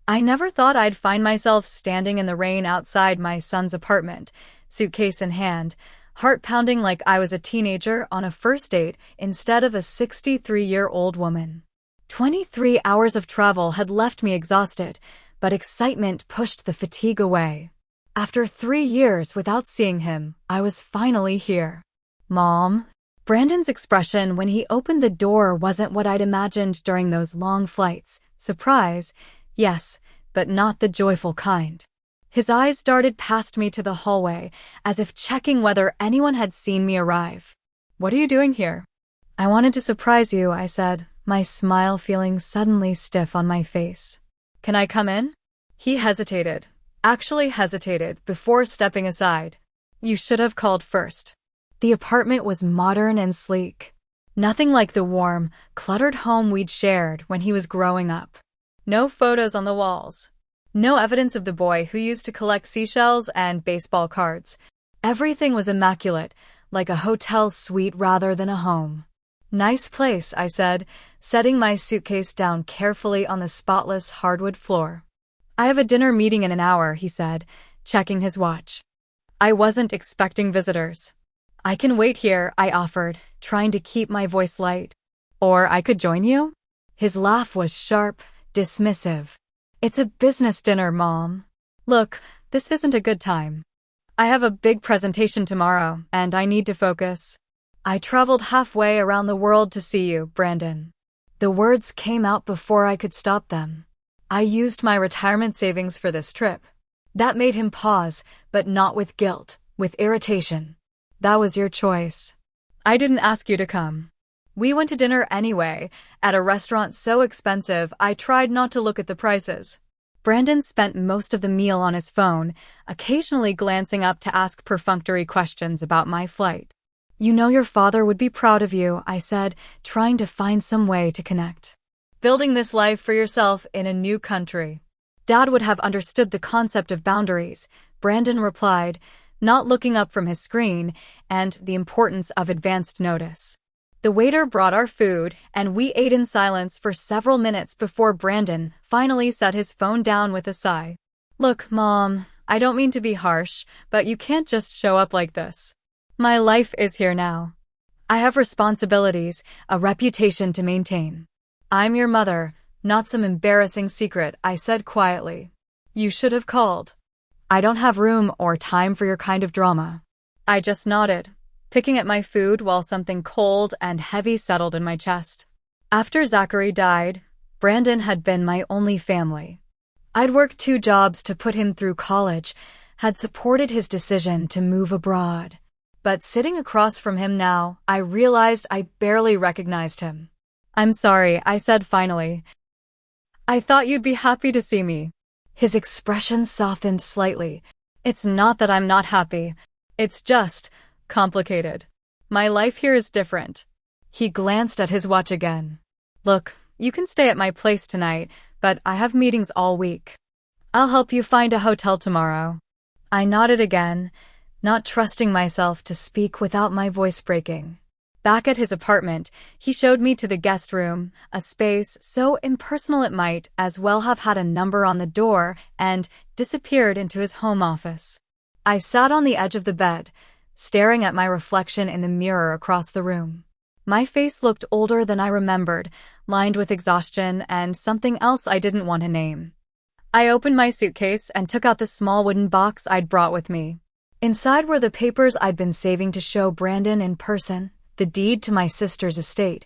I never thought I'd find myself standing in the rain outside my son's apartment, suitcase in hand, heart pounding like I was a teenager on a first date instead of a 63-year-old woman. 23 hours of travel had left me exhausted, but excitement pushed the fatigue away. After 3 years without seeing him, I was finally here. Mom? Brandon's expression when he opened the door wasn't what I'd imagined during those long flights. Surprise, yes, but not the joyful kind. His eyes darted past me to the hallway, as if checking whether anyone had seen me arrive. What are you doing here? I wanted to surprise you, I said, my smile feeling suddenly stiff on my face. Can I come in? He hesitated, actually hesitated, before stepping aside. You should have called first. The apartment was modern and sleek. Nothing like the warm, cluttered home we'd shared when he was growing up. No photos on the walls. No evidence of the boy who used to collect seashells and baseball cards. Everything was immaculate, like a hotel suite rather than a home. Nice place, I said, setting my suitcase down carefully on the spotless hardwood floor. I have a dinner meeting in an hour, he said, checking his watch. I wasn't expecting visitors. I can wait here, I offered, trying to keep my voice light. Or I could join you? His laugh was sharp, dismissive. It's a business dinner, Mom. Look, this isn't a good time. I have a big presentation tomorrow, and I need to focus. I traveled halfway around the world to see you, Brandon. The words came out before I could stop them. I used my retirement savings for this trip. That made him pause, but not with guilt, with irritation. That was your choice. I didn't ask you to come. We went to dinner anyway, at a restaurant so expensive I tried not to look at the prices. Brandon spent most of the meal on his phone, occasionally glancing up to ask perfunctory questions about my flight. You know your father would be proud of you, I said, trying to find some way to connect. Building this life for yourself in a new country. Dad would have understood the concept of boundaries, Brandon replied, not looking up from his screen, and the importance of advanced notice. The waiter brought our food, and we ate in silence for several minutes before Brandon finally set his phone down with a sigh. Look, Mom, I don't mean to be harsh, but you can't just show up like this. My life is here now. I have responsibilities, a reputation to maintain. I'm your mother, not some embarrassing secret, I said quietly. You should have called. I don't have room or time for your kind of drama. I just nodded, picking at my food while something cold and heavy settled in my chest. After Zachary died, Brandon had been my only family. I'd worked 2 jobs to put him through college, had supported his decision to move abroad. But sitting across from him now, I realized I barely recognized him. I'm sorry, I said finally. I thought you'd be happy to see me. His expression softened slightly. It's not that I'm not happy. It's just complicated. My life here is different. He glanced at his watch again. Look, you can stay at my place tonight, but I have meetings all week. I'll help you find a hotel tomorrow. I nodded again, not trusting myself to speak without my voice breaking. Back at his apartment, he showed me to the guest room, a space so impersonal it might as well have had a number on the door, and disappeared into his home office. I sat on the edge of the bed, staring at my reflection in the mirror across the room. My face looked older than I remembered, lined with exhaustion and something else I didn't want to name. I opened my suitcase and took out the small wooden box I'd brought with me. Inside were the papers I'd been saving to show Brandon in person, the deed to my sister's estate,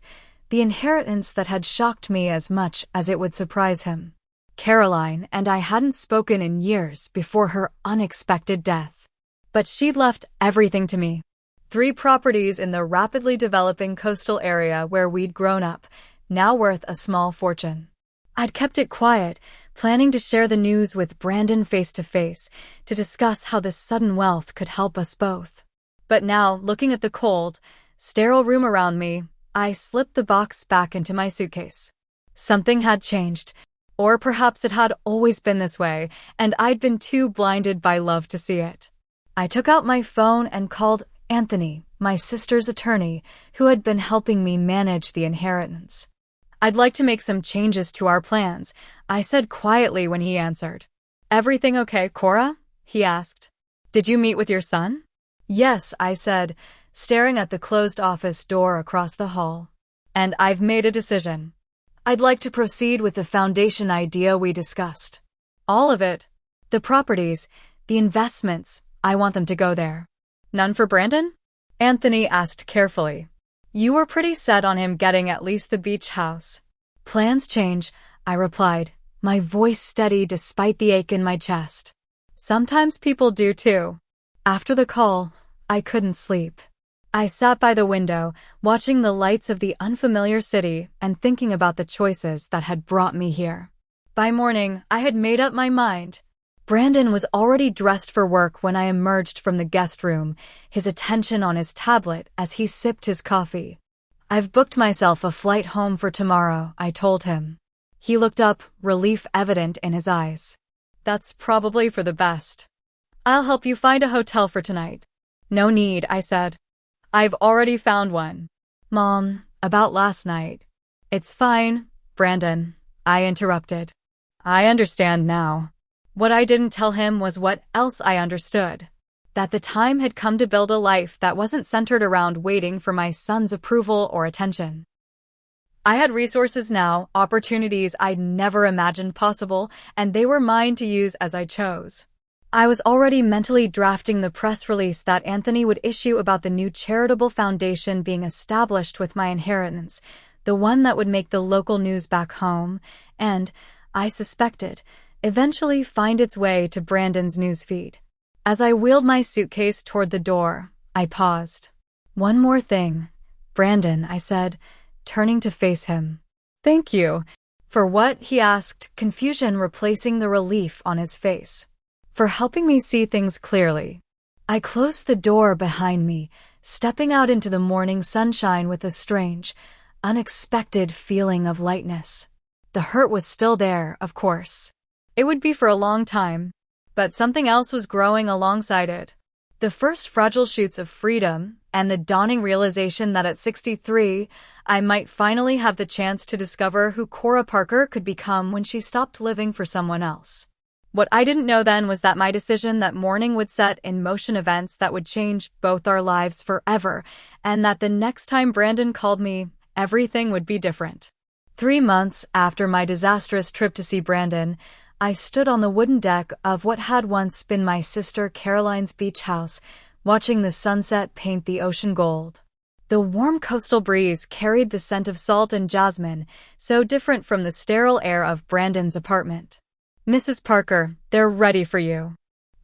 the inheritance that had shocked me as much as it would surprise him. Caroline and I hadn't spoken in years before her unexpected death. But she'd left everything to me. 3 properties in the rapidly developing coastal area where we'd grown up, now worth a small fortune. I'd kept it quiet, planning to share the news with Brandon face to face, to discuss how this sudden wealth could help us both. But now, looking at the cold, sterile room around me, I slipped the box back into my suitcase. Something had changed, or perhaps it had always been this way, and I'd been too blinded by love to see it. I took out my phone and called Anthony, my sister's attorney, who had been helping me manage the inheritance. I'd like to make some changes to our plans, I said quietly when he answered. Everything okay, Kora? He asked. Did you meet with your son? Yes, I said, staring at the closed office door across the hall. And I've made a decision. I'd like to proceed with the foundation idea we discussed. All of it. The properties, the investments, I want them to go there. None for Brandon? Anthony asked carefully. You were pretty set on him getting at least the beach house. Plans change, I replied, my voice steady despite the ache in my chest. Sometimes people do too. After the call, I couldn't sleep. I sat by the window, watching the lights of the unfamiliar city and thinking about the choices that had brought me here. By morning, I had made up my mind. Brandon was already dressed for work when I emerged from the guest room, his attention on his tablet as he sipped his coffee. I've booked myself a flight home for tomorrow, I told him. He looked up, relief evident in his eyes. That's probably for the best. I'll help you find a hotel for tonight. No need, I said. I've already found one. Mom, about last night. It's fine, Brandon, I interrupted. I understand now. What I didn't tell him was what else I understood. That the time had come to build a life that wasn't centered around waiting for my son's approval or attention. I had resources now, opportunities I'd never imagined possible, and they were mine to use as I chose. I was already mentally drafting the press release that Anthony would issue about the new charitable foundation being established with my inheritance, the one that would make the local news back home, and, I suspected, eventually find its way to Brandon's newsfeed. As I wheeled my suitcase toward the door, I paused. One more thing, Brandon, I said, turning to face him. Thank you. For what? He asked, confusion replacing the relief on his face. For helping me see things clearly. I closed the door behind me, stepping out into the morning sunshine with a strange, unexpected feeling of lightness. The hurt was still there, of course. It would be for a long time, but something else was growing alongside it. The first fragile shoots of freedom and the dawning realization that at 63, I might finally have the chance to discover who Kora Parker could become when she stopped living for someone else. What I didn't know then was that my decision that morning would set in motion events that would change both our lives forever, and that the next time Brandon called me, everything would be different. 3 months after my disastrous trip to see Brandon, I stood on the wooden deck of what had once been my sister Caroline's beach house, watching the sunset paint the ocean gold. The warm coastal breeze carried the scent of salt and jasmine, so different from the sterile air of Brandon's apartment. Mrs. Parker, they're ready for you.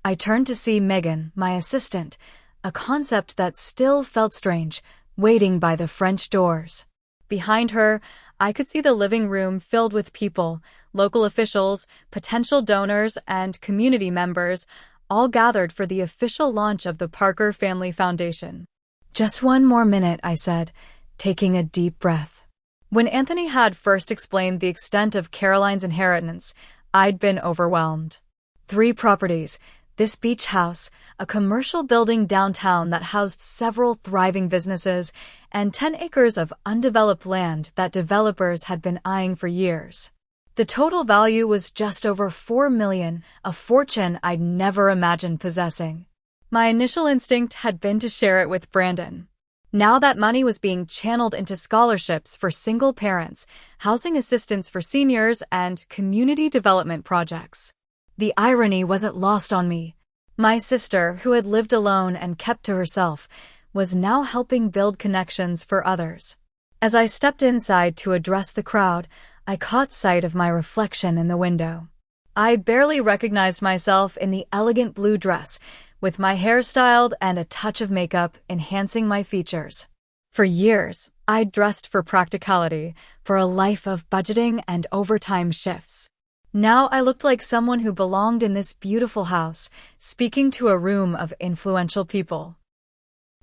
I turned to see Megan, my assistant, a concept that still felt strange, waiting by the French doors. Behind her, I could see the living room filled with people, local officials, potential donors, and community members, all gathered for the official launch of the Parker Family Foundation. Just one more minute, I said, taking a deep breath. When Anthony had first explained the extent of Caroline's inheritance, I'd been overwhelmed. 3 properties, this beach house, a commercial building downtown that housed several thriving businesses, and 10 acres of undeveloped land that developers had been eyeing for years. The total value was just over $4 million, a fortune I'd never imagined possessing. My initial instinct had been to share it with Brandon. Now that money was being channeled into scholarships for single parents, housing assistance for seniors, and community development projects. The irony wasn't lost on me. My sister, who had lived alone and kept to herself, was now helping build connections for others. As I stepped inside to address the crowd, I caught sight of my reflection in the window. I barely recognized myself in the elegant blue dress, with my hair styled and a touch of makeup enhancing my features. For years, I'd dressed for practicality, for a life of budgeting and overtime shifts. Now I looked like someone who belonged in this beautiful house, speaking to a room of influential people.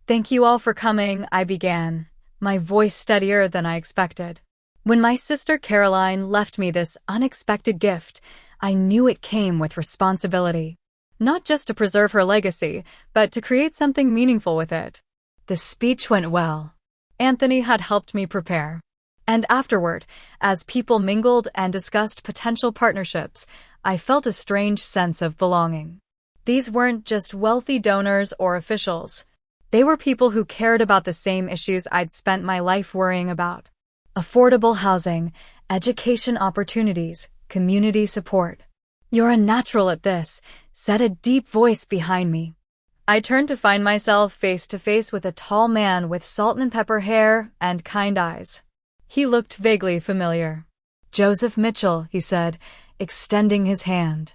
Thank you all for coming, I began, my voice steadier than I expected. When my sister Caroline left me this unexpected gift, I knew it came with responsibility. Not just to preserve her legacy, but to create something meaningful with it. The speech went well. Anthony had helped me prepare. And afterward, as people mingled and discussed potential partnerships, I felt a strange sense of belonging. These weren't just wealthy donors or officials. They were people who cared about the same issues I'd spent my life worrying about. Affordable housing, education opportunities, community support. "You're a natural at this," said a deep voice behind me. I turned to find myself face to face with a tall man with salt and pepper hair and kind eyes. He looked vaguely familiar. "Joseph Mitchell," he said, extending his hand.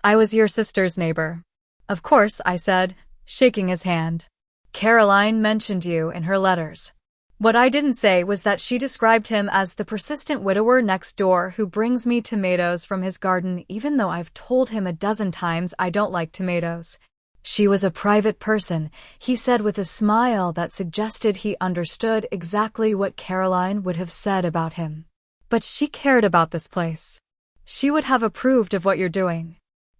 "I was your sister's neighbor." "Of course," I said, shaking his hand. "Caroline mentioned you in her letters." What I didn't say was that she described him as the persistent widower next door who brings me tomatoes from his garden even though I've told him a dozen times I don't like tomatoes. "She was a private person," he said with a smile that suggested he understood exactly what Caroline would have said about him. "But she cared about this place. She would have approved of what you're doing."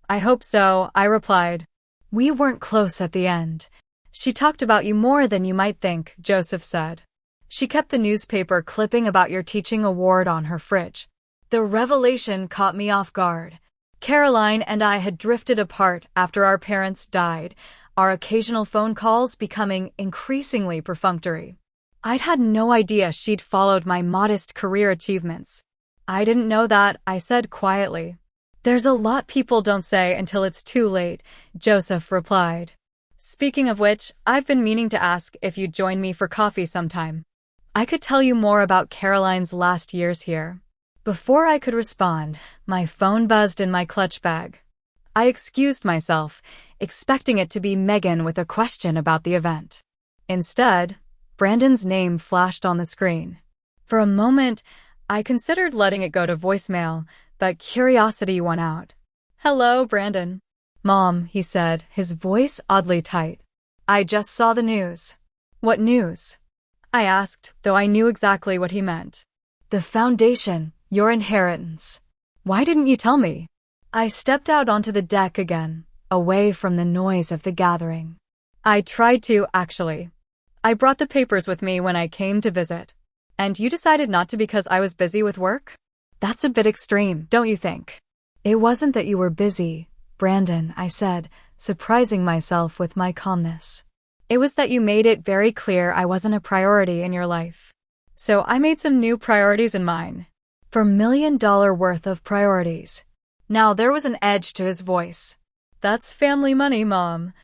"I hope so," I replied. "We weren't close at the end. She talked about you more than you might think," Joseph said. "She kept the newspaper clipping about your teaching award on her fridge." The revelation caught me off guard. Caroline and I had drifted apart after our parents died, our occasional phone calls becoming increasingly perfunctory. I'd had no idea she'd followed my modest career achievements. "I didn't know that," I said quietly. "There's a lot people don't say until it's too late," Joseph replied. "Speaking of which, I've been meaning to ask if you'd join me for coffee sometime. I could tell you more about Caroline's last years here." Before I could respond, my phone buzzed in my clutch bag. I excused myself, expecting it to be Megan with a question about the event. Instead, Brandon's name flashed on the screen. For a moment, I considered letting it go to voicemail, but curiosity won out. "Hello, Brandon." "Mom," he said, his voice oddly tight. "I just saw the news." "What news?" I asked, though I knew exactly what he meant. "The foundation, your inheritance." "Why didn't you tell me?" I stepped out onto the deck again, away from the noise of the gathering. "I tried to, actually. I brought the papers with me when I came to visit. And you decided not to because I was busy with work? That's a bit extreme, don't you think?" "It wasn't that you were busy, Brandon," I said, surprising myself with my calmness. "It was that you made it very clear I wasn't a priority in your life. So I made some new priorities in mine." For $1 million worth of priorities. Now there was an edge to his voice. "That's family money, Mom."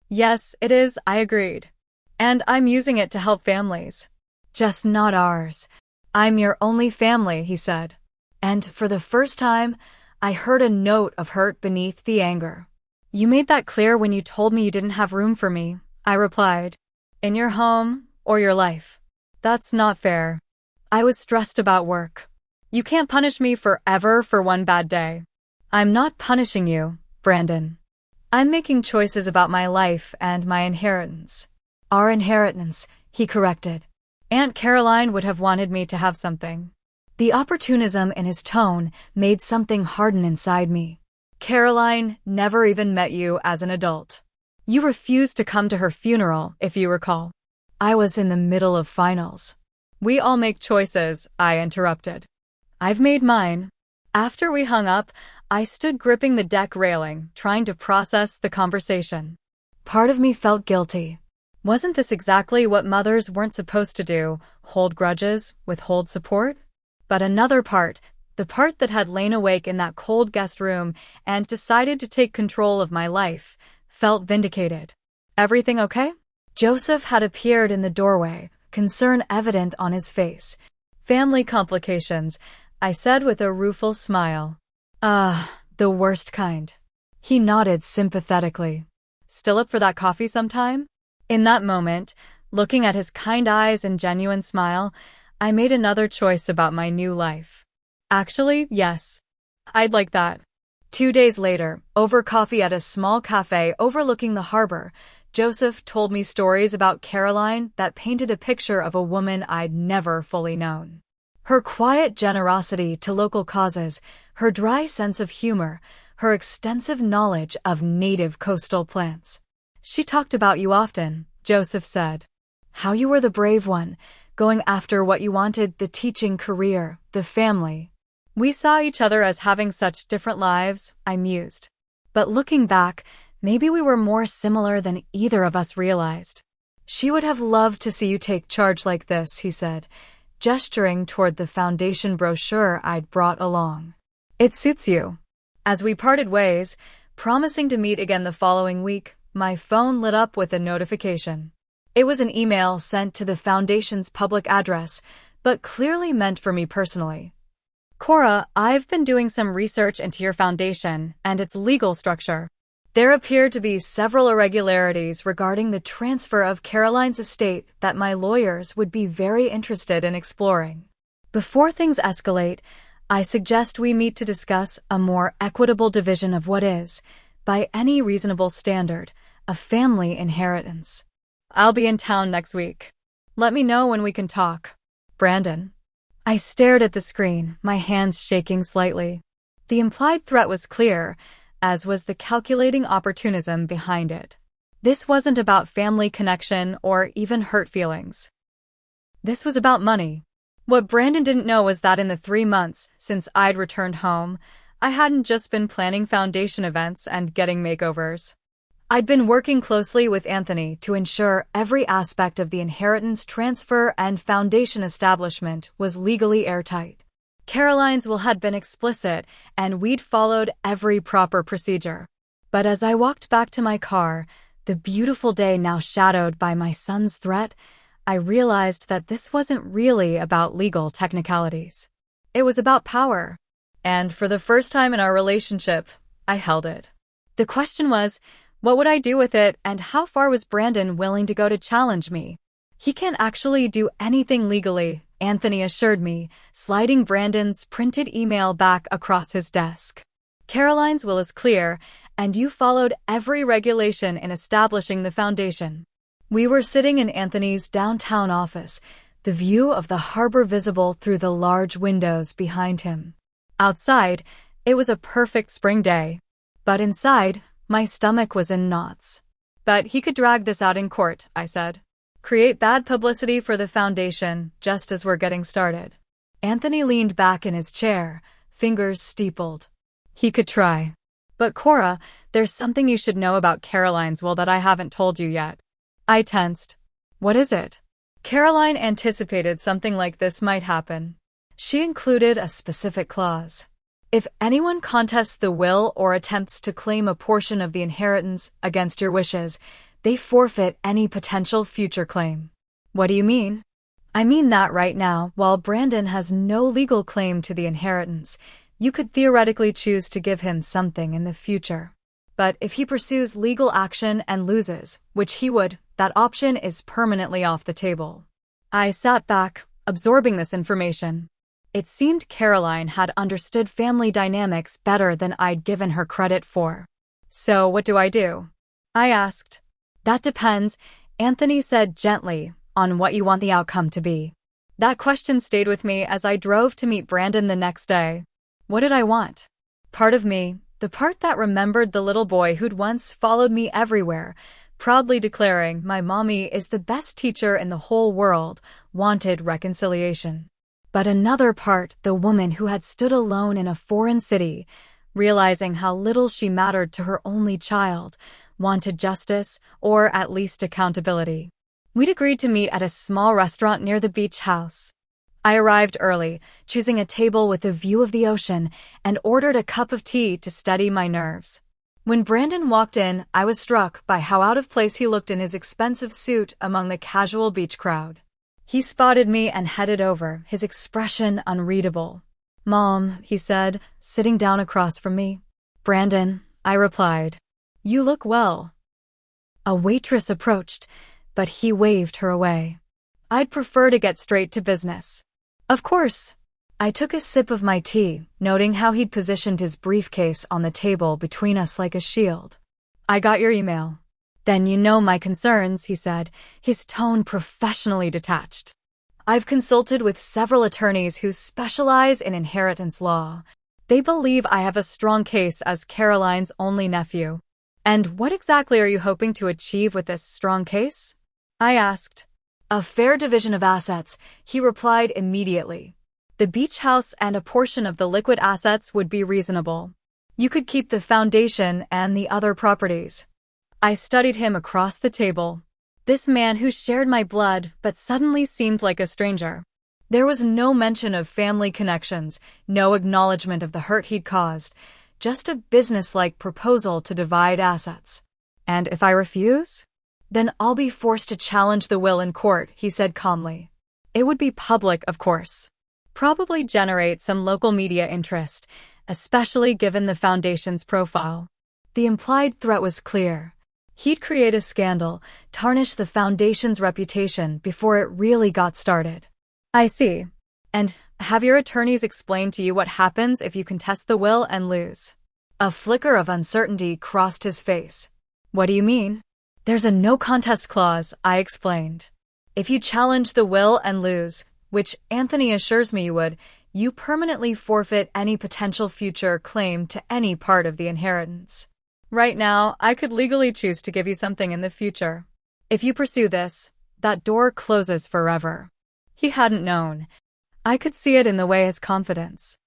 "Yes, it is," I agreed. "And I'm using it to help families. Just not ours. I'm your only family," he said. And for the first time, I heard a note of hurt beneath the anger. "You made that clear when you told me you didn't have room for me," I replied. "In your home or your life. That's not fair. I was stressed about work. You can't punish me forever for one bad day." "I'm not punishing you, Brandon. I'm making choices about my life and my inheritance." "Our inheritance," he corrected. "Aunt Caroline would have wanted me to have something." The opportunism in his tone made something harden inside me. "Caroline never even met you as an adult. You refused to come to her funeral, if you recall." "I was in the middle of finals." "We all make choices," I interrupted. "I've made mine." After we hung up, I stood gripping the deck railing, trying to process the conversation. Part of me felt guilty. Wasn't this exactly what mothers weren't supposed to do, hold grudges, withhold support? But another part, the part that had lain awake in that cold guest room and decided to take control of my life, felt vindicated. "Everything okay?" Joseph had appeared in the doorway, concern evident on his face. "Family complications," I said with a rueful smile. The worst kind." He nodded sympathetically. "Still up for that coffee sometime?" In that moment, looking at his kind eyes and genuine smile, I made another choice about my new life. "Actually, yes. I'd like that." 2 days later, over coffee at a small cafe overlooking the harbor, Joseph told me stories about Caroline that painted a picture of a woman I'd never fully known. Her quiet generosity to local causes, her dry sense of humor, her extensive knowledge of native coastal plants. "She talked about you often," Joseph said. "How you were the brave one, going after what you wanted, the teaching career, the family. We saw each other as having such different lives, I mused. But looking back, maybe we were more similar than either of us realized. She would have loved to see you take charge like this, he said, gesturing toward the foundation brochure I'd brought along. It suits you. As we parted ways, promising to meet again the following week, my phone lit up with a notification. It was an email sent to the foundation's public address, but clearly meant for me personally. Kora, I've been doing some research into your foundation and its legal structure. There appear to be several irregularities regarding the transfer of Caroline's estate that my lawyers would be very interested in exploring. Before things escalate, I suggest we meet to discuss a more equitable division of what is, by any reasonable standard, a family inheritance. I'll be in town next week. Let me know when we can talk. Brandon. I stared at the screen, my hands shaking slightly. The implied threat was clear, as was the calculating opportunism behind it. This wasn't about family connection or even hurt feelings. This was about money. What Brandon didn't know was that in the 3 months since I'd returned home, I hadn't just been planning foundation events and getting makeovers. I'd been working closely with Anthony to ensure every aspect of the inheritance transfer and foundation establishment was legally airtight. Caroline's will had been explicit, and we'd followed every proper procedure. But as I walked back to my car, the beautiful day now shadowed by my son's threat, I realized that this wasn't really about legal technicalities. It was about power. And for the first time in our relationship, I held it. The question was, what would I do with it, and how far was Brandon willing to go to challenge me? He can't actually do anything legally, Anthony assured me, sliding Brandon's printed email back across his desk. Caroline's will is clear, and you followed every regulation in establishing the foundation. We were sitting in Anthony's downtown office, the view of the harbor visible through the large windows behind him. Outside, it was a perfect spring day. But inside, my stomach was in knots. But he could drag this out in court, I said. Create bad publicity for the foundation, just as we're getting started. Anthony leaned back in his chair, fingers steepled. He could try. But Kora, there's something you should know about Caroline's will that I haven't told you yet. I tensed. What is it? Caroline anticipated something like this might happen. She included a specific clause. If anyone contests the will or attempts to claim a portion of the inheritance against your wishes, they forfeit any potential future claim. What do you mean? I mean that right now, while Brandon has no legal claim to the inheritance, you could theoretically choose to give him something in the future. But if he pursues legal action and loses, which he would, that option is permanently off the table. I sat back, absorbing this information. It seemed Caroline had understood family dynamics better than I'd given her credit for. So what do? I asked. That depends, Anthony said gently, on what you want the outcome to be. That question stayed with me as I drove to meet Brandon the next day. What did I want? Part of me, the part that remembered the little boy who'd once followed me everywhere, proudly declaring my mommy is the best teacher in the whole world, wanted reconciliation. But another part, the woman who had stood alone in a foreign city, realizing how little she mattered to her only child, wanted justice, or at least accountability. We'd agreed to meet at a small restaurant near the beach house. I arrived early, choosing a table with a view of the ocean, and ordered a cup of tea to steady my nerves. When Brandon walked in, I was struck by how out of place he looked in his expensive suit among the casual beach crowd. He spotted me and headed over, his expression unreadable. Mom, he said, sitting down across from me. Brandon, I replied. You look well. A waitress approached, but he waved her away. I'd prefer to get straight to business. Of course. I took a sip of my tea, noting how he'd positioned his briefcase on the table between us like a shield. I got your email. Then you know my concerns, he said, his tone professionally detached. I've consulted with several attorneys who specialize in inheritance law. They believe I have a strong case as Caroline's only nephew. And what exactly are you hoping to achieve with this strong case? I asked. A fair division of assets, he replied immediately. The beach house and a portion of the liquid assets would be reasonable. You could keep the foundation and the other properties. I studied him across the table. This man who shared my blood but suddenly seemed like a stranger. There was no mention of family connections, no acknowledgement of the hurt he'd caused, just a business-like proposal to divide assets. And if I refuse? Then I'll be forced to challenge the will in court, he said calmly. It would be public, of course. Probably generate some local media interest, especially given the foundation's profile. The implied threat was clear. He'd create a scandal, tarnish the foundation's reputation before it really got started. I see. And have your attorneys explained to you what happens if you contest the will and lose? A flicker of uncertainty crossed his face. What do you mean? There's a no contest clause, I explained. If you challenge the will and lose, which Anthony assures me you would, you permanently forfeit any potential future claim to any part of the inheritance. Right now, I could legally choose to give you something in the future. If you pursue this, that door closes forever. He hadn't known. I could see it in the way his confidence.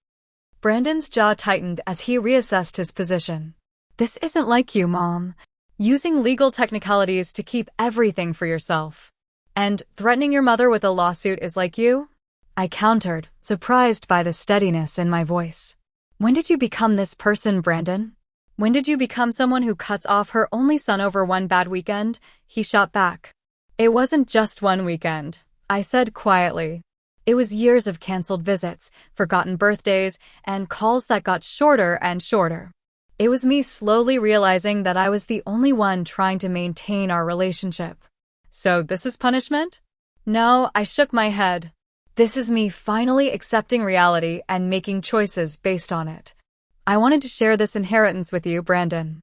Brandon's jaw tightened as he reassessed his position. This isn't like you, Mom. Using legal technicalities to keep everything for yourself. And threatening your mother with a lawsuit is like you? I countered, surprised by the steadiness in my voice. When did you become this person, Brandon? When did you become someone who cuts off her only son over one bad weekend? He shot back. It wasn't just one weekend, I said quietly. It was years of canceled visits, forgotten birthdays, and calls that got shorter and shorter. It was me slowly realizing that I was the only one trying to maintain our relationship. So this is punishment? No, I shook my head. This is me finally accepting reality and making choices based on it. I wanted to share this inheritance with you, Brandon.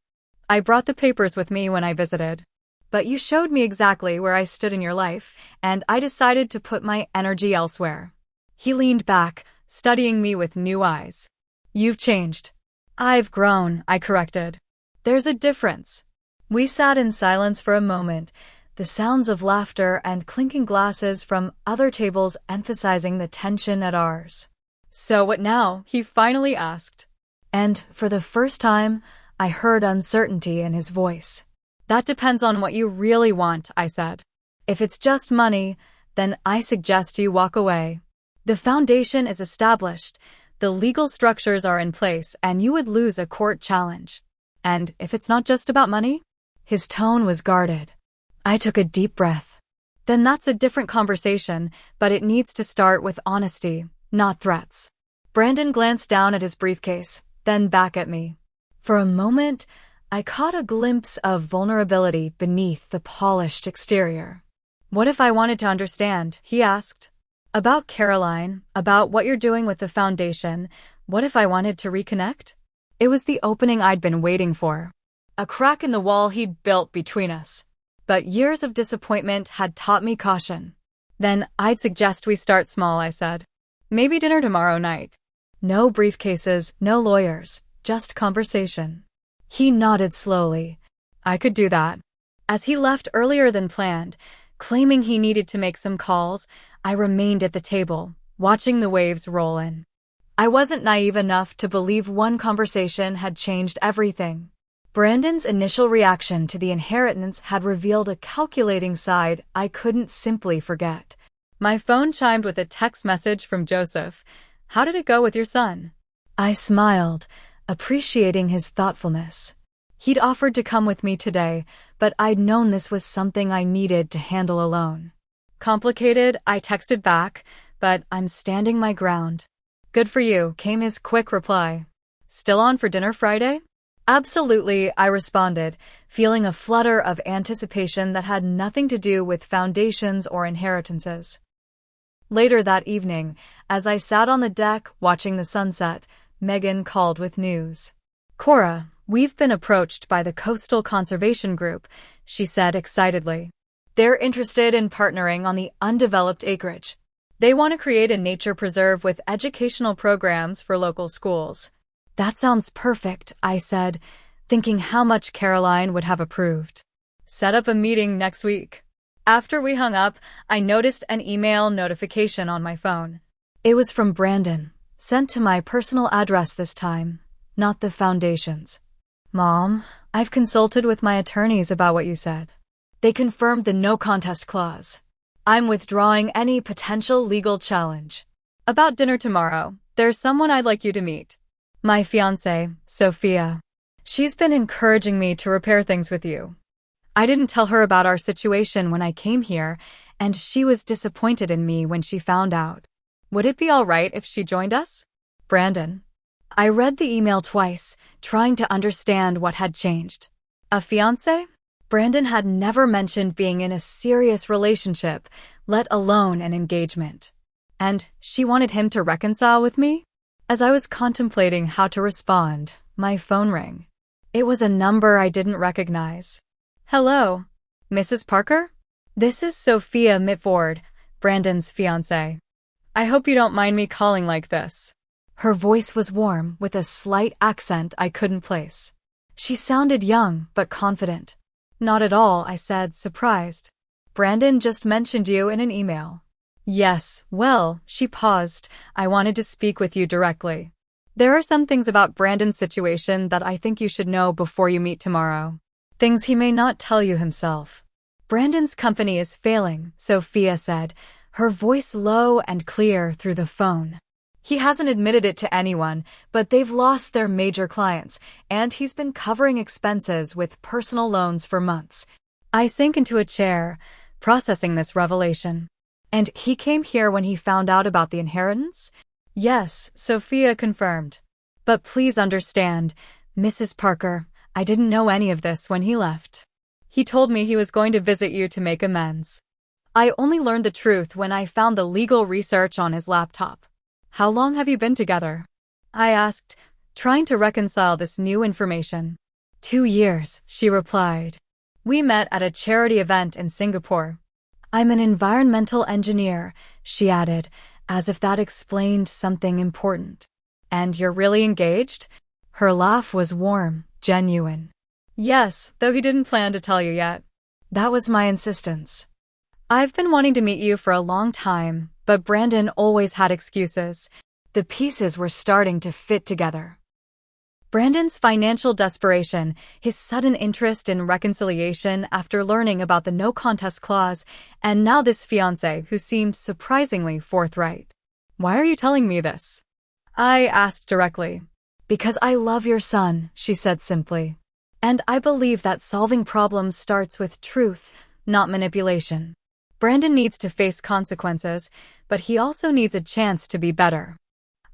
I brought the papers with me when I visited. But you showed me exactly where I stood in your life, and I decided to put my energy elsewhere. He leaned back, studying me with new eyes. You've changed. I've grown, I corrected. There's a difference. We sat in silence for a moment, the sounds of laughter and clinking glasses from other tables emphasizing the tension at ours. So what now? He finally asked. And for the first time, I heard uncertainty in his voice. That depends on what you really want, I said. If it's just money, then I suggest you walk away. The foundation is established, the legal structures are in place, and you would lose a court challenge. And if it's not just about money? His tone was guarded. I took a deep breath. Then that's a different conversation, but it needs to start with honesty, not threats. Brandon glanced down at his briefcase, then back at me. For a moment, I caught a glimpse of vulnerability beneath the polished exterior. What if I wanted to understand? He asked. About Caroline, about what you're doing with the foundation. What if I wanted to reconnect? It was the opening I'd been waiting for. A crack in the wall he'd built between us. But years of disappointment had taught me caution. Then I'd suggest we start small, I said. Maybe dinner tomorrow night. No briefcases, no lawyers, just conversation. He nodded slowly. I could do that. As he left earlier than planned, claiming he needed to make some calls, I remained at the table, watching the waves roll in. I wasn't naive enough to believe one conversation had changed everything. Brandon's initial reaction to the inheritance had revealed a calculating side I couldn't simply forget. My phone chimed with a text message from Joseph. How did it go with your son? I smiled, appreciating his thoughtfulness. He'd offered to come with me today, but I'd known this was something I needed to handle alone. Complicated, I texted back, but I'm standing my ground. Good for you, came his quick reply. Still on for dinner Friday? Absolutely, I responded, feeling a flutter of anticipation that had nothing to do with foundations or inheritances. Later that evening, as I sat on the deck watching the sunset, Megan called with news. Kora, we've been approached by the Coastal Conservation Group, she said excitedly. They're interested in partnering on the undeveloped acreage. They want to create a nature preserve with educational programs for local schools. That sounds perfect, I said, thinking how much Caroline would have approved. Set up a meeting next week. After we hung up, I noticed an email notification on my phone. It was from Brandon, sent to my personal address this time, not the foundation's. Mom, I've consulted with my attorneys about what you said. They confirmed the no contest clause. I'm withdrawing any potential legal challenge. About dinner tomorrow, there's someone I'd like you to meet. My fiancée, Sophia. She's been encouraging me to repair things with you. I didn't tell her about our situation when I came here, and she was disappointed in me when she found out. Would it be all right if she joined us? Brandon. I read the email twice, trying to understand what had changed. A fiancé? Brandon had never mentioned being in a serious relationship, let alone an engagement. And she wanted him to reconcile with me? As I was contemplating how to respond, my phone rang. It was a number I didn't recognize. Hello, Mrs. Parker? This is Sophia Mitford, Brandon's fiancée. I hope you don't mind me calling like this. Her voice was warm, with a slight accent I couldn't place. She sounded young, but confident. Not at all, I said, surprised. Brandon just mentioned you in an email. Yes, well, she paused. I wanted to speak with you directly. There are some things about Brandon's situation that I think you should know before you meet tomorrow. Things he may not tell you himself. Brandon's company is failing, Sophia said, her voice low and clear through the phone. He hasn't admitted it to anyone, but they've lost their major clients, and he's been covering expenses with personal loans for months. I sank into a chair, processing this revelation. And he came here when he found out about the inheritance? Yes, Sophia confirmed. But please understand, Mrs. Parker, I didn't know any of this when he left. He told me he was going to visit you to make amends. I only learned the truth when I found the legal research on his laptop. How long have you been together? I asked, trying to reconcile this new information. 2 years, she replied. We met at a charity event in Singapore. I'm an environmental engineer, she added, as if that explained something important. And you're really engaged? Her laugh was warm, genuine. Yes, though he didn't plan to tell you yet. That was my insistence. I've been wanting to meet you for a long time, but Brandon always had excuses. The pieces were starting to fit together. Brandon's financial desperation, his sudden interest in reconciliation after learning about the no contest clause, and now this fiancé who seemed surprisingly forthright. Why are you telling me this? I asked directly. Because I love your son, she said simply. And I believe that solving problems starts with truth, not manipulation. Brandon needs to face consequences, but he also needs a chance to be better.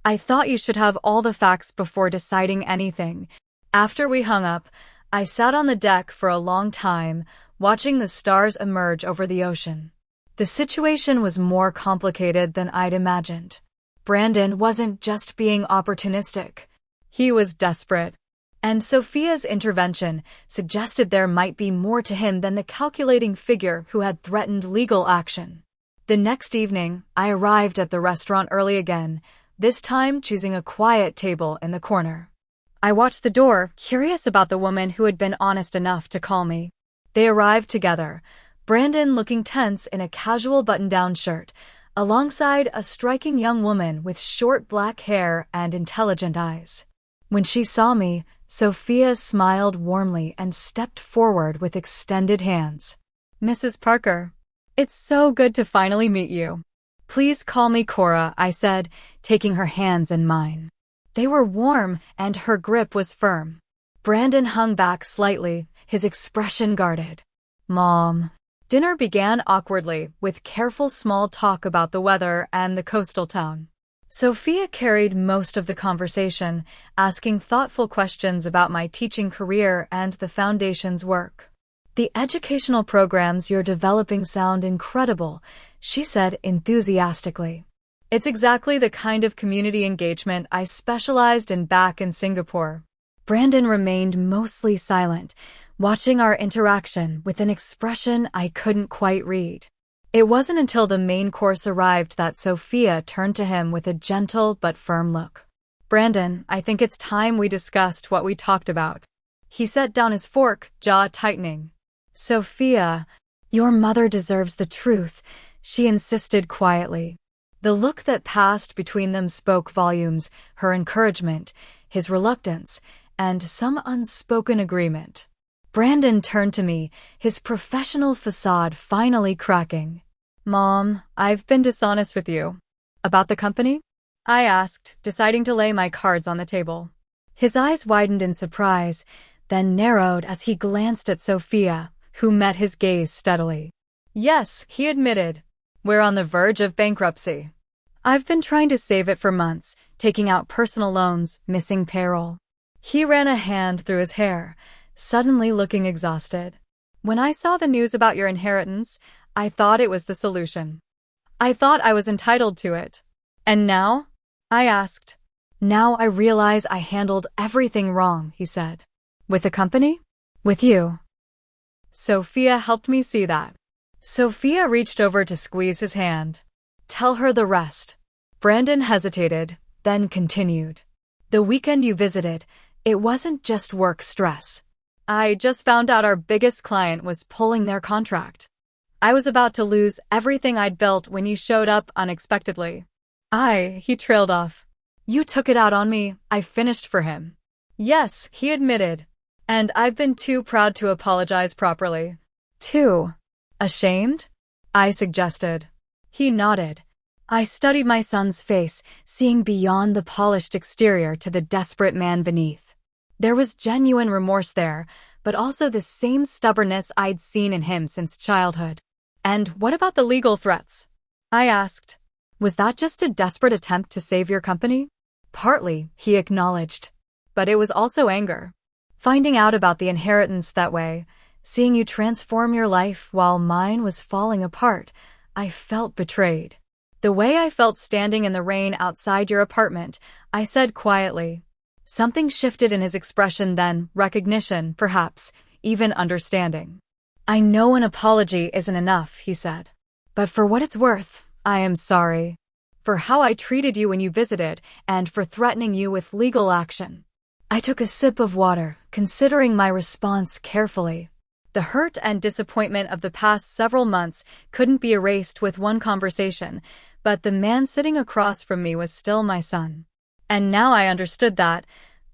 I thought you should have all the facts before deciding anything. After we hung up, I sat on the deck for a long time, watching the stars emerge over the ocean. The situation was more complicated than I'd imagined. Brandon wasn't just being opportunistic. He was desperate. And Sophia's intervention suggested there might be more to him than the calculating figure who had threatened legal action. The next evening, I arrived at the restaurant early again, this time choosing a quiet table in the corner. I watched the door, curious about the woman who had been honest enough to call me. They arrived together, Brandon looking tense in a casual button-down shirt, alongside a striking young woman with short black hair and intelligent eyes. When she saw me, Sophia smiled warmly and stepped forward with extended hands. Mrs. Parker, it's so good to finally meet you. Please call me Kora, I said, taking her hands in mine. They were warm, and her grip was firm. Brandon hung back slightly, his expression guarded. Mom. Dinner began awkwardly, with careful small talk about the weather and the coastal town. Sophia carried most of the conversation, asking thoughtful questions about my teaching career and the foundation's work. The educational programs you're developing sound incredible, she said enthusiastically. It's exactly the kind of community engagement I specialized in back in Singapore. Brandon remained mostly silent, watching our interaction with an expression I couldn't quite read. It wasn't until the main course arrived that Sophia turned to him with a gentle but firm look. Brandon, I think it's time we discussed what we talked about. He set down his fork, jaw tightening. Sophia, Your mother deserves the truth, she insisted quietly. The look that passed between them spoke volumes, her encouragement, his reluctance, and some unspoken agreement. Brandon turned to me, his professional facade finally cracking. Mom, I've been dishonest with you. About the company? I asked, deciding to lay my cards on the table. His eyes widened in surprise, then narrowed as he glanced at Sophia, who met his gaze steadily. Yes, he admitted. We're on the verge of bankruptcy. I've been trying to save it for months, taking out personal loans, missing payroll. He ran a hand through his hair, suddenly looking exhausted. When I saw the news about your inheritance, I thought it was the solution. I thought I was entitled to it. And now? I asked. Now I realize I handled everything wrong, he said. With the company? With you. Sophia helped me see that. Sophia reached over to squeeze his hand. Tell her the rest. Brandon hesitated, then continued. The weekend you visited, it wasn't just work stress. I just found out our biggest client was pulling their contract. I was about to lose everything I'd built when you showed up unexpectedly. He trailed off. You took it out on me, I finished for him. Yes, he admitted. And I've been too proud to apologize properly. Too ashamed? I suggested. He nodded. I studied my son's face, seeing beyond the polished exterior to the desperate man beneath. There was genuine remorse there, but also the same stubbornness I'd seen in him since childhood. And what about the legal threats? I asked. Was that just a desperate attempt to save your company? Partly, he acknowledged. But it was also anger. Finding out about the inheritance that way, seeing you transform your life while mine was falling apart, I felt betrayed. The way I felt standing in the rain outside your apartment, I said quietly. Something shifted in his expression then, recognition, perhaps, even understanding. I know an apology isn't enough, he said. But for what it's worth, I am sorry. For how I treated you when you visited, and for threatening you with legal action. I took a sip of water, considering my response carefully. The hurt and disappointment of the past several months couldn't be erased with one conversation, but the man sitting across from me was still my son. And now I understood that,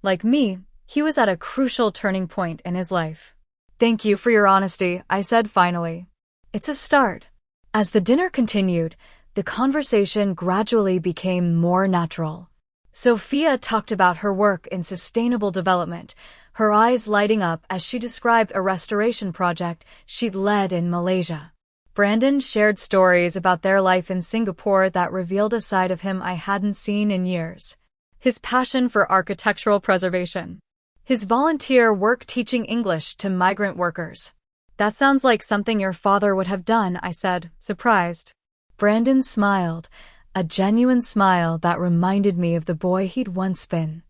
like me, he was at a crucial turning point in his life. Thank you for your honesty, I said finally. It's a start. As the dinner continued, the conversation gradually became more natural. Sophia talked about her work in sustainable development, her eyes lighting up as she described a restoration project she'd led in Malaysia. Brandon shared stories about their life in Singapore that revealed a side of him I hadn't seen in years. His passion for architectural preservation. His volunteer work teaching English to migrant workers. That sounds like something your father would have done, I said, surprised. Brandon smiled, a genuine smile that reminded me of the boy he'd once been.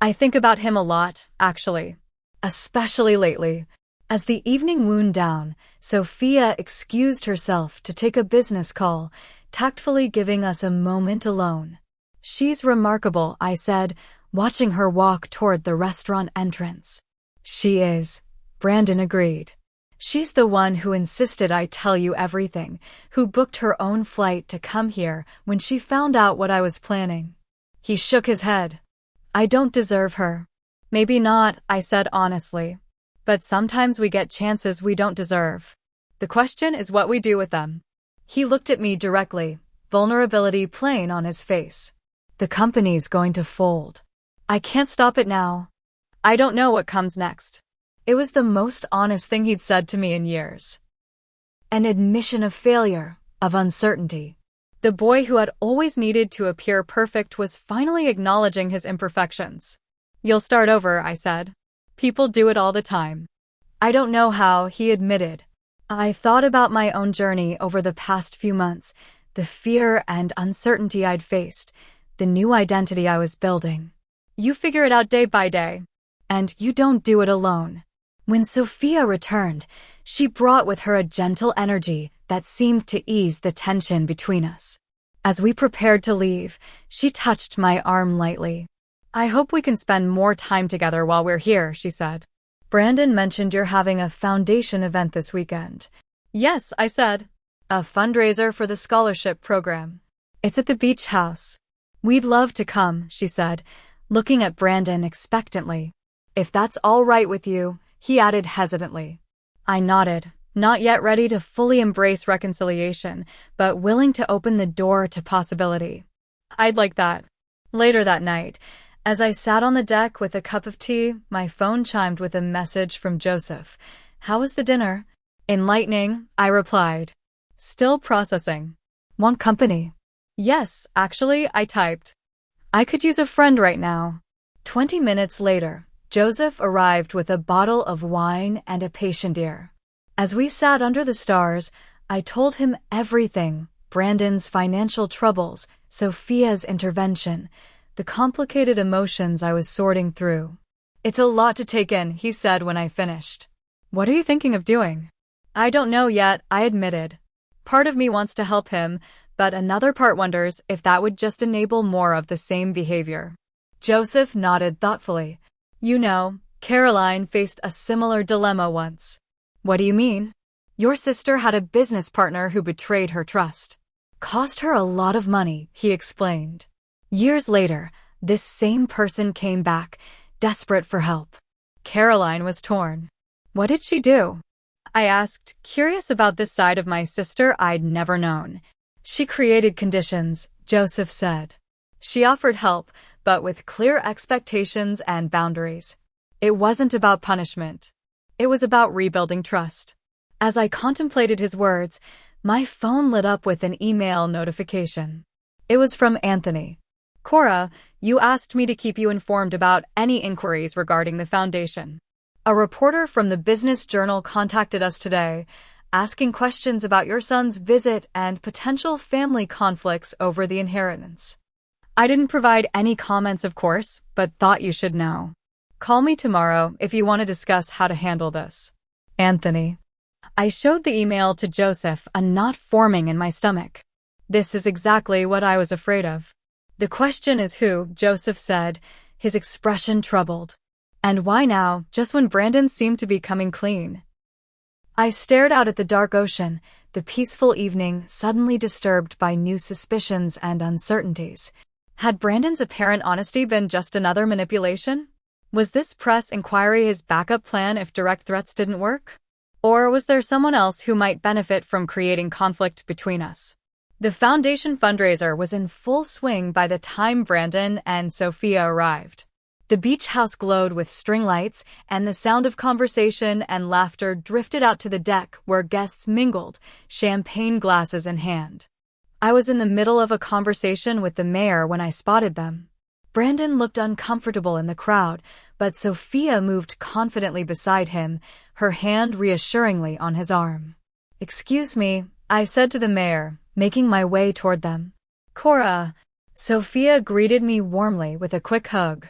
I think about him a lot, actually. Especially lately. As the evening wound down, Sophia excused herself to take a business call, tactfully giving us a moment alone. She's remarkable, I said, watching her walk toward the restaurant entrance. She is, Brandon agreed. She's the one who insisted I tell you everything, who booked her own flight to come here when she found out what I was planning. He shook his head. I don't deserve her. Maybe not, I said honestly. But sometimes we get chances we don't deserve. The question is what we do with them. He looked at me directly, vulnerability plain on his face. The company's going to fold. I can't stop it now. I don't know what comes next. It was the most honest thing he'd said to me in years. An admission of failure, of uncertainty. The boy who had always needed to appear perfect was finally acknowledging his imperfections. You'll start over, I said. People do it all the time. I don't know how, he admitted. I thought about my own journey over the past few months, the fear and uncertainty I'd faced, the new identity I was building. You figure it out day by day. And you don't do it alone. When Sophia returned, she brought with her a gentle energy that seemed to ease the tension between us. As we prepared to leave, she touched my arm lightly. I hope we can spend more time together while we're here, she said. Brandon mentioned you're having a foundation event this weekend. Yes, I said. A fundraiser for the scholarship program. It's at the beach house. We'd love to come, she said, looking at Brandon expectantly. If that's all right with you, he added hesitantly. I nodded, not yet ready to fully embrace reconciliation, but willing to open the door to possibility. I'd like that. Later that night, as I sat on the deck with a cup of tea, my phone chimed with a message from Joseph. How was the dinner? Enlightening, I replied. Still processing. Want company? Yes, actually, I typed. I could use a friend right now. 20 minutes later, Joseph arrived with a bottle of wine and a patient ear. As we sat under the stars, I told him everything: Brandon's financial troubles, Sophia's intervention, the complicated emotions I was sorting through. It's a lot to take in, he said when I finished. What are you thinking of doing? I don't know yet, I admitted. Part of me wants to help him, but another part wonders if that would just enable more of the same behavior. Joseph nodded thoughtfully. You know, Caroline faced a similar dilemma once. What do you mean? Your sister had a business partner who betrayed her trust. Cost her a lot of money, he explained. Years later, this same person came back, desperate for help. Caroline was torn. What did she do? I asked, curious about this side of my sister I'd never known. She created conditions, Joseph said. She offered help, but with clear expectations and boundaries. It wasn't about punishment. It was about rebuilding trust. As I contemplated his words, my phone lit up with an email notification. It was from Anthony. Kora, you asked me to keep you informed about any inquiries regarding the foundation. A reporter from the Business Journal contacted us today, asking questions about your son's visit and potential family conflicts over the inheritance. I didn't provide any comments, of course, but thought you should know. Call me tomorrow if you want to discuss how to handle this. Anthony. I showed the email to Joseph, a knot forming in my stomach. This is exactly what I was afraid of. The question is who, Joseph said, his expression troubled. And why now, just when Brandon seemed to be coming clean? I stared out at the dark ocean, the peaceful evening suddenly disturbed by new suspicions and uncertainties. Had Brandon's apparent honesty been just another manipulation? Was this press inquiry his backup plan if direct threats didn't work? Or was there someone else who might benefit from creating conflict between us? The foundation fundraiser was in full swing by the time Brandon and Sophia arrived. The beach house glowed with string lights, and the sound of conversation and laughter drifted out to the deck where guests mingled, champagne glasses in hand. I was in the middle of a conversation with the mayor when I spotted them. Brandon looked uncomfortable in the crowd, but Sophia moved confidently beside him, her hand reassuringly on his arm. Excuse me, I said to the mayor, making my way toward them. Kora. Sophia greeted me warmly with a quick hug.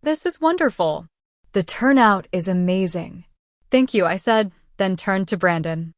This is wonderful. The turnout is amazing. Thank you, I said, then turned to Brandon.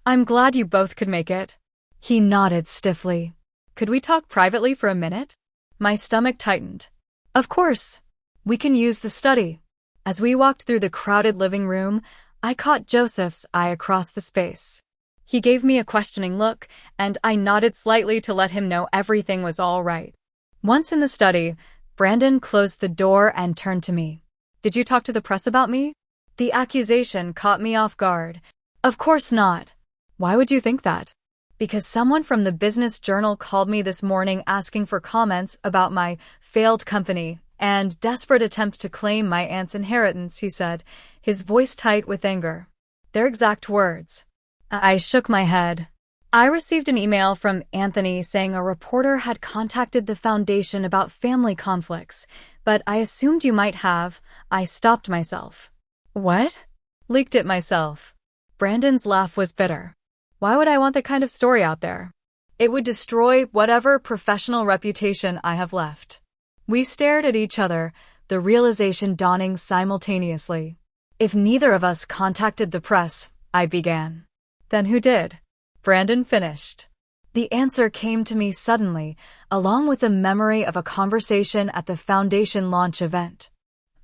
I'm glad you both could make it. He nodded stiffly. Could we talk privately for a minute? My stomach tightened. Of course. We can use the study. As we walked through the crowded living room, I caught Joseph's eye across the space. He gave me a questioning look, and I nodded slightly to let him know everything was all right. Once in the study, Brandon closed the door and turned to me. Did you talk to the press about me? The accusation caught me off guard. Of course not. Why would you think that? Because someone from the Business Journal called me this morning asking for comments about my failed company and desperate attempt to claim my aunt's inheritance, he said, his voice tight with anger. Their exact words. I shook my head. I received an email from Anthony saying a reporter had contacted the foundation about family conflicts, but I assumed you might have. I stopped myself. What? Leaked it myself. Brandon's laugh was bitter. Why would I want that kind of story out there? It would destroy whatever professional reputation I have left. We stared at each other, the realization dawning simultaneously. If neither of us contacted the press, I began. Then who did? Brandon finished. The answer came to me suddenly, along with the memory of a conversation at the foundation launch event.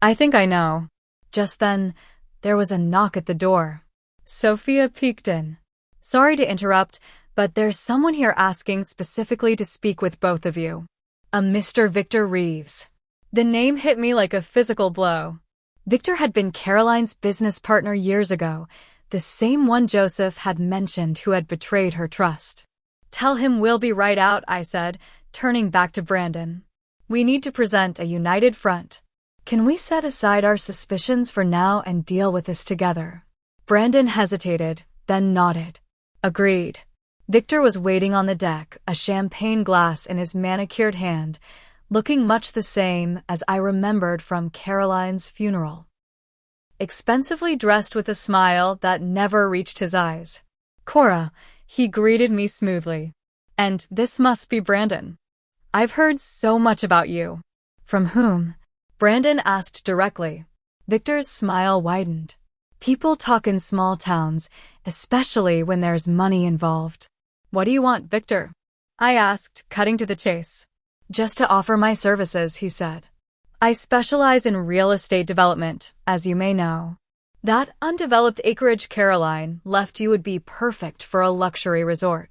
I think I know. Just then, there was a knock at the door. Sophia peeked in. Sorry to interrupt, but there's someone here asking specifically to speak with both of you. A Mr. Victor Reeves. The name hit me like a physical blow. Victor had been Caroline's business partner years ago, the same one Joseph had mentioned who had betrayed her trust. Tell him we'll be right out, I said, turning back to Brandon. We need to present a united front. Can we set aside our suspicions for now and deal with this together? Brandon hesitated, then nodded. Agreed. Victor was waiting on the deck, a champagne glass in his manicured hand, looking much the same as I remembered from Caroline's funeral. Expensively dressed with a smile that never reached his eyes. Kora, he greeted me smoothly. And this must be Brandon. I've heard so much about you. From whom? Brandon asked directly. Victor's smile widened. People talk in small towns, especially when there's money involved. What do you want, Victor? I asked, cutting to the chase. Just to offer my services, he said. I specialize in real estate development, as you may know. That undeveloped acreage Caroline left you would be perfect for a luxury resort.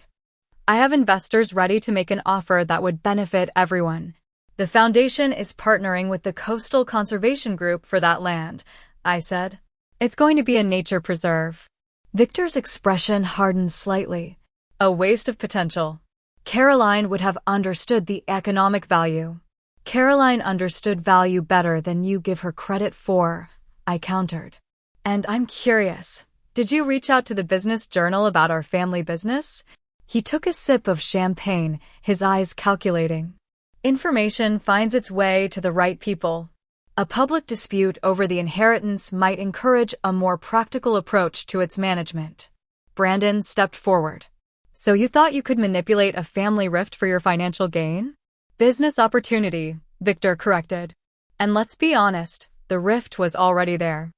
I have investors ready to make an offer that would benefit everyone. The foundation is partnering with the Coastal Conservation Group for that land, I said. It's going to be a nature preserve. Victor's expression hardened slightly. A waste of potential. Caroline would have understood the economic value. Caroline understood value better than you give her credit for, I countered. And I'm curious, did you reach out to the business journal about our family business? He took a sip of champagne, his eyes calculating. Information finds its way to the right people. A public dispute over the inheritance might encourage a more practical approach to its management. Brandon stepped forward. So you thought you could manipulate a family rift for your financial gain? Business opportunity, Victor corrected. And let's be honest, the rift was already there.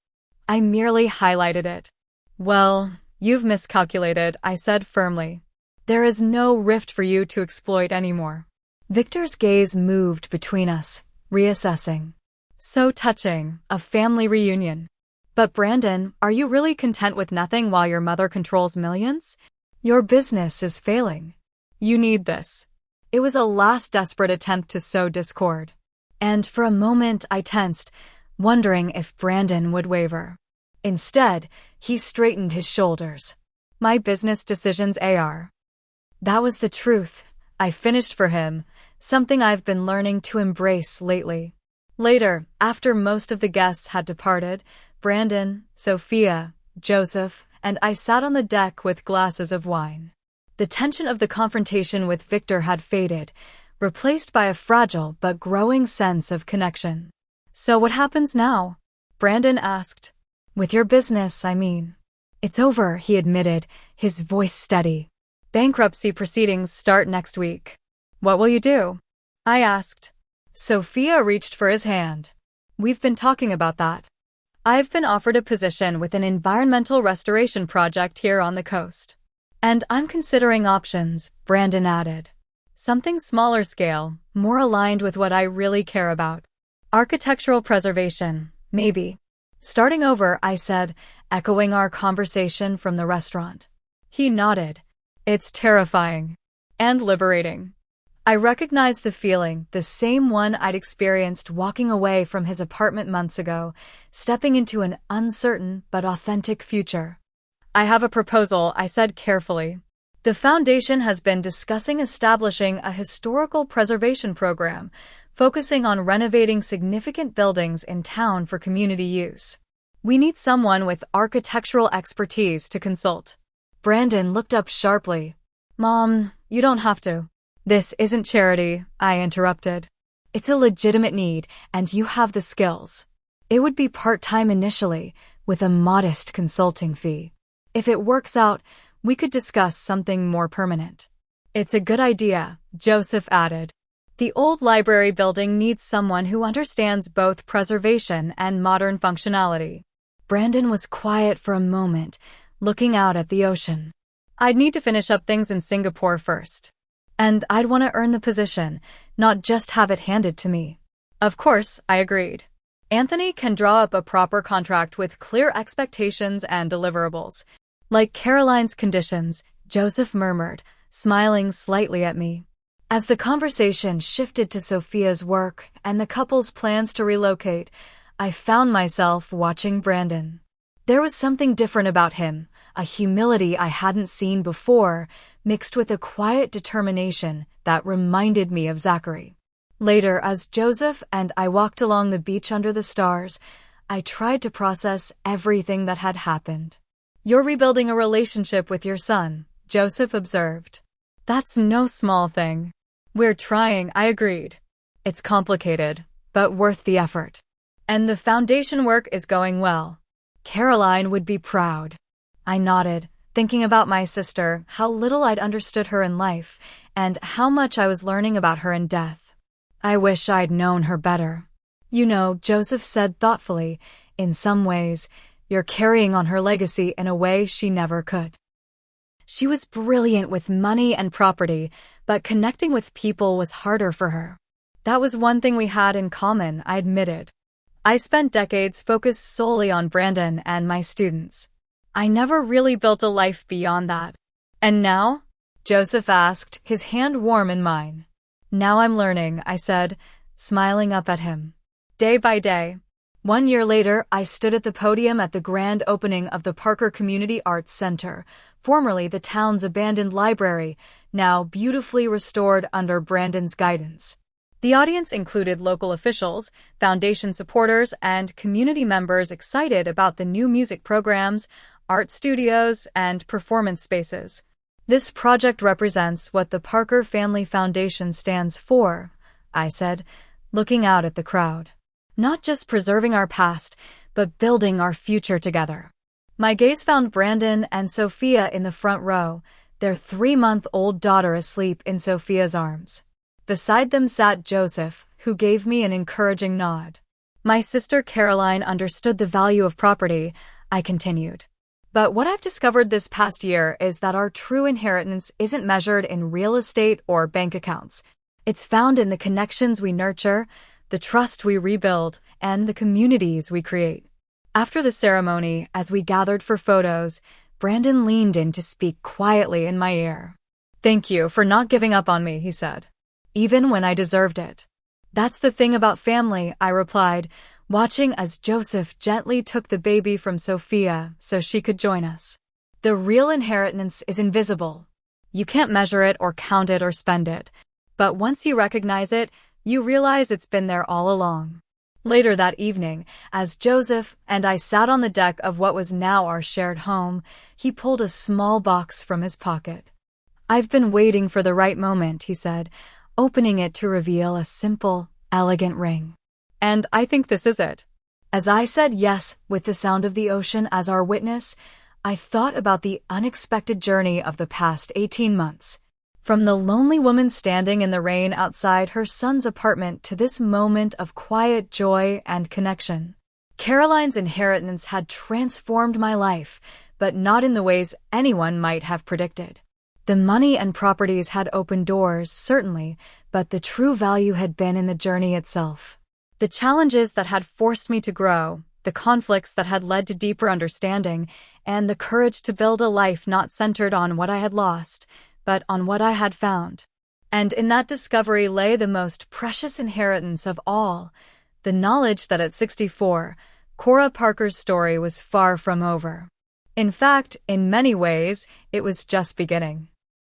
I merely highlighted it. Well, you've miscalculated, I said firmly. There is no rift for you to exploit anymore. Victor's gaze moved between us, reassessing. So touching, a family reunion. But Brandon, are you really content with nothing while your mother controls millions? Your business is failing. You need this. It was a last desperate attempt to sow discord. And for a moment I tensed, wondering if Brandon would waver. Instead, he straightened his shoulders. My business decisions are. That was the truth. I finished for him, something I've been learning to embrace lately. Later, after most of the guests had departed, Brandon, Sophia, Joseph, and I sat on the deck with glasses of wine. The tension of the confrontation with Victor had faded, replaced by a fragile but growing sense of connection. So what happens now? Brandon asked. With your business, I mean. It's over, he admitted, his voice steady. Bankruptcy proceedings start next week. What will you do? I asked. Sophia reached for his hand. We've been talking about that. I've been offered a position with an environmental restoration project here on the coast. And I'm considering options, Brandon added. Something smaller scale, more aligned with what I really care about. Architectural preservation, maybe. Starting over, I said, echoing our conversation from the restaurant. He nodded. It's terrifying. And liberating. I recognized the feeling, the same one I'd experienced walking away from his apartment months ago, stepping into an uncertain but authentic future. I have a proposal, I said carefully. The foundation has been discussing establishing a historical preservation program, focusing on renovating significant buildings in town for community use. We need someone with architectural expertise to consult. Brandon looked up sharply. Mom, you don't have to. This isn't charity, I interrupted. It's a legitimate need, and you have the skills. It would be part-time initially, with a modest consulting fee. If it works out, we could discuss something more permanent. It's a good idea, Joseph added. The old library building needs someone who understands both preservation and modern functionality. Brandon was quiet for a moment, looking out at the ocean. I'd need to finish up things in Singapore first. And I'd want to earn the position, not just have it handed to me. Of course, I agreed. Anthony can draw up a proper contract with clear expectations and deliverables. Like Caroline's conditions, Joseph murmured, smiling slightly at me. As the conversation shifted to Sophia's work and the couple's plans to relocate, I found myself watching Brandon. There was something different about him, a humility I hadn't seen before, mixed with a quiet determination that reminded me of Zachary. Later, as Joseph and I walked along the beach under the stars, I tried to process everything that had happened. "You're rebuilding a relationship with your son," Joseph observed. "That's no small thing." "We're trying," I agreed. "It's complicated, but worth the effort. And the foundation work is going well. Caroline would be proud." I nodded, thinking about my sister, how little I'd understood her in life, and how much I was learning about her in death. "I wish I'd known her better." "You know," Joseph said thoughtfully, "in some ways, you're carrying on her legacy in a way she never could. She was brilliant with money and property, but connecting with people was harder for her." That was one thing we had in common, I admitted. I spent decades focused solely on Brandon and my students. I never really built a life beyond that. "And now?" Joseph asked, his hand warm in mine. "Now I'm learning," I said, smiling up at him. "Day by day." 1 year later, I stood at the podium at the grand opening of the Parker Community Arts Center, formerly the town's abandoned library, now beautifully restored under Brandon's guidance. The audience included local officials, foundation supporters, and community members excited about the new music programs, art studios, and performance spaces. "This project represents what the Parker Family Foundation stands for," I said, looking out at the crowd. "Not just preserving our past, but building our future together." My gaze found Brandon and Sophia in the front row, their 3-month-old daughter asleep in Sophia's arms. Beside them sat Joseph, who gave me an encouraging nod. "My sister Caroline understood the value of property," I continued. "But what I've discovered this past year is that our true inheritance isn't measured in real estate or bank accounts. It's found in the connections we nurture, the trust we rebuild, and the communities we create." After the ceremony, as we gathered for photos, Brandon leaned in to speak quietly in my ear. "Thank you for not giving up on me," he said. "Even when I deserved it." "That's the thing about family," I replied, watching as Joseph gently took the baby from Sophia so she could join us. "The real inheritance is invisible. You can't measure it or count it or spend it. But once you recognize it, you realize it's been there all along." Later that evening, as Joseph and I sat on the deck of what was now our shared home, he pulled a small box from his pocket. "I've been waiting for the right moment," he said, opening it to reveal a simple, elegant ring. "And I think this is it." As I said yes, with the sound of the ocean as our witness, I thought about the unexpected journey of the past 18 months. From the lonely woman standing in the rain outside her son's apartment to this moment of quiet joy and connection. Caroline's inheritance had transformed my life, but not in the ways anyone might have predicted. The money and properties had opened doors, certainly, but the true value had been in the journey itself. The challenges that had forced me to grow, the conflicts that had led to deeper understanding, and the courage to build a life not centered on what I had lost, but on what I had found. And in that discovery lay the most precious inheritance of all, the knowledge that at 64, Kora Parker's story was far from over. In fact, in many ways, it was just beginning.